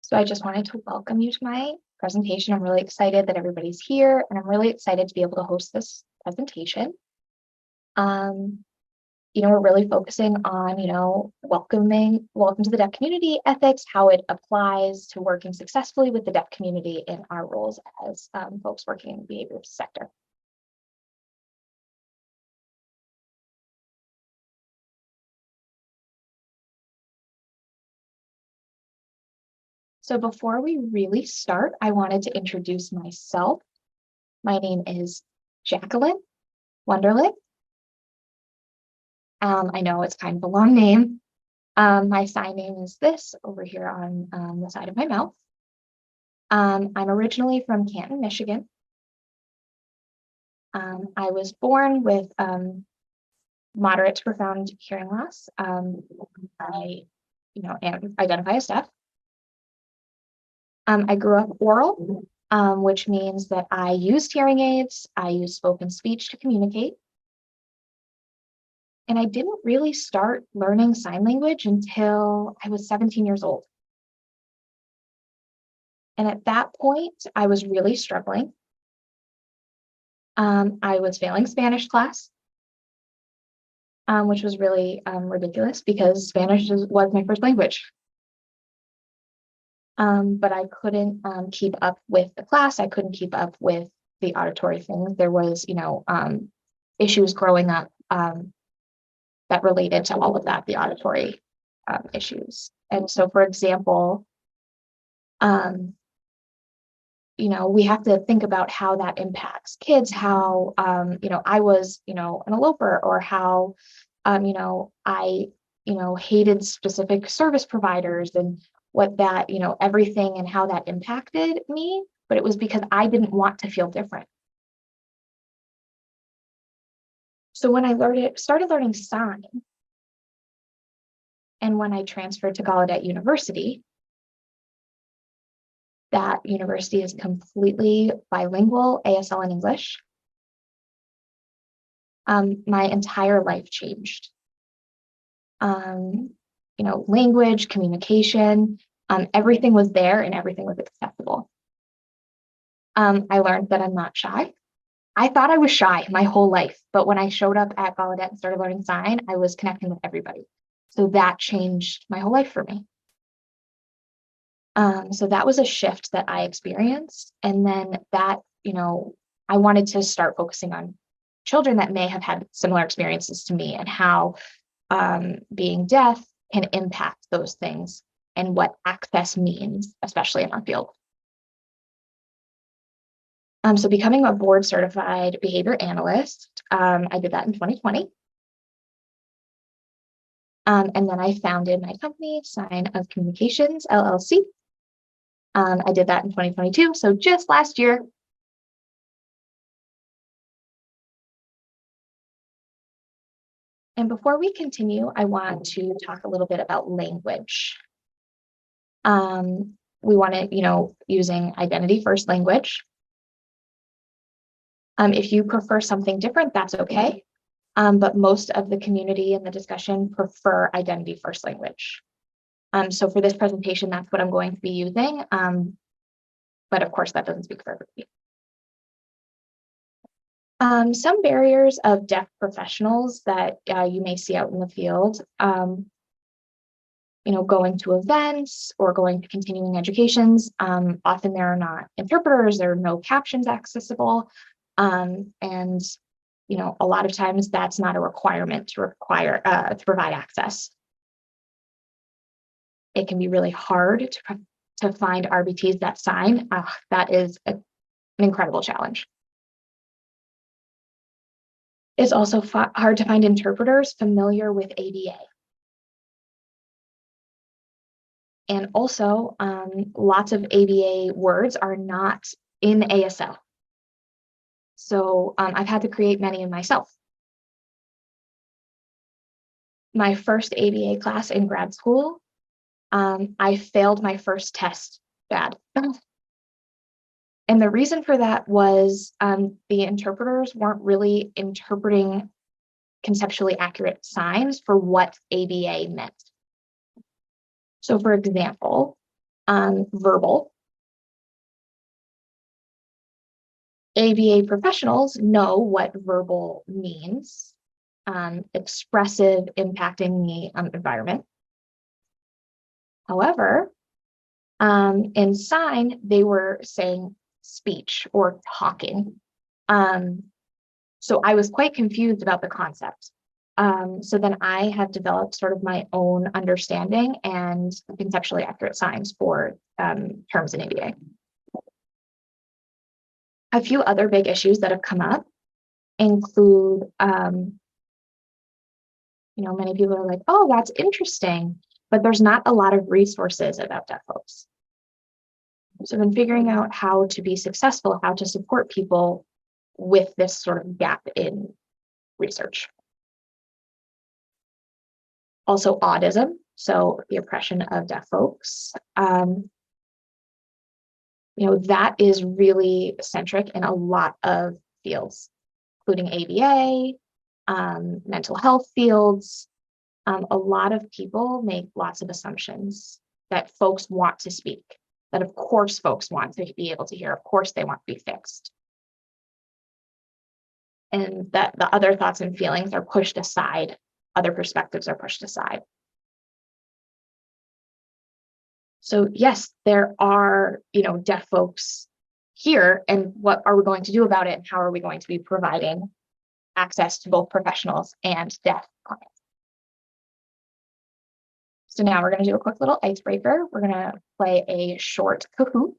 So I just wanted to welcome you to my presentation. I'm really excited that everybody's here, and I'm really excited to be able to host this presentation. We're really focusing on, welcome to the deaf community ethics, how it applies to working successfully with the deaf community in our roles as folks working in the behavior sector. So before we really start, I wanted to introduce myself. My name is Jacqueline Wunderlich. I know it's kind of a long name. My sign name is this over here on the side of my mouth. I'm originally from Canton, Michigan. I was born with moderate to profound hearing loss. I identify as deaf. I grew up oral, which means that I used hearing aids. I used spoken speech to communicate. And I didn't really start learning sign language until I was 17 years old. And at that point, I was really struggling. I was failing Spanish class, which was really ridiculous because Spanish was my first language. But I couldn't keep up with the class. I couldn't keep up with the auditory things. There was, issues growing up that related to all of that, the auditory issues. And so, for example, we have to think about how that impacts kids, how, I was, an eloper, or how, I, hated specific service providers and what that, everything and how that impacted me. But it was because I didn't want to feel different. So when I started learning sign, and when I transferred to Gallaudet University, that university is completely bilingual, ASL and English. My entire life changed. Language, communication, everything was there and everything was accessible. I learned that I'm not shy. I thought I was shy my whole life, but when I showed up at Gallaudet and started learning sign, I was connecting with everybody. So that changed my whole life for me. So that was a shift that I experienced. And then that, I wanted to start focusing on children that may have had similar experiences to me and how being deaf can impact those things and what access means, especially in our field. So becoming a board certified behavior analyst, I did that in 2020. And then I founded my company, Sign of Communications, LLC. I did that in 2022, so just last year. And before we continue, I want to talk a little bit about language. We want to, using identity first language. If you prefer something different, that's okay. But most of the community in the discussion prefer identity first language. So for this presentation, that's what I'm going to be using. But of course, that doesn't speak for everybody. Some barriers of deaf professionals that you may see out in the field, going to events or going to continuing educations. Often there are not interpreters, there are no captions accessible. And a lot of times that's not a requirement to provide access. It can be really hard to find RBTs that sign. That is an incredible challenge. It's also hard to find interpreters familiar with ABA. And also, lots of ABA words are not in ASL. So I've had to create many of myself. My first ABA class in grad school, I failed my first test bad. And the reason for that was the interpreters weren't really interpreting conceptually accurate signs for what ABA meant. So for example, verbal. ABA professionals know what verbal means, expressive, impacting the environment. However, in sign, they were saying speech or talking. So I was quite confused about the concept. So then I have developed sort of my own understanding and conceptually accurate signs for terms in ABA. A few other big issues that have come up include, many people are like, oh, that's interesting, but there's not a lot of resources about deaf folks. So I've been figuring out how to be successful, how to support people with this sort of gap in research. Also autism, so the oppression of deaf folks. That is really centric in a lot of fields, including ABA, mental health fields. A lot of people make lots of assumptions that folks want to speak, that of course folks want to be able to hear, of course they want to be fixed. And that the other thoughts and feelings are pushed aside, other perspectives are pushed aside. So yes, there are, deaf folks here, and what are we going to do about it? And how are we going to be providing access to both professionals and deaf clients? So now we're going to do a quick little icebreaker. We're going to play a short Kahoot.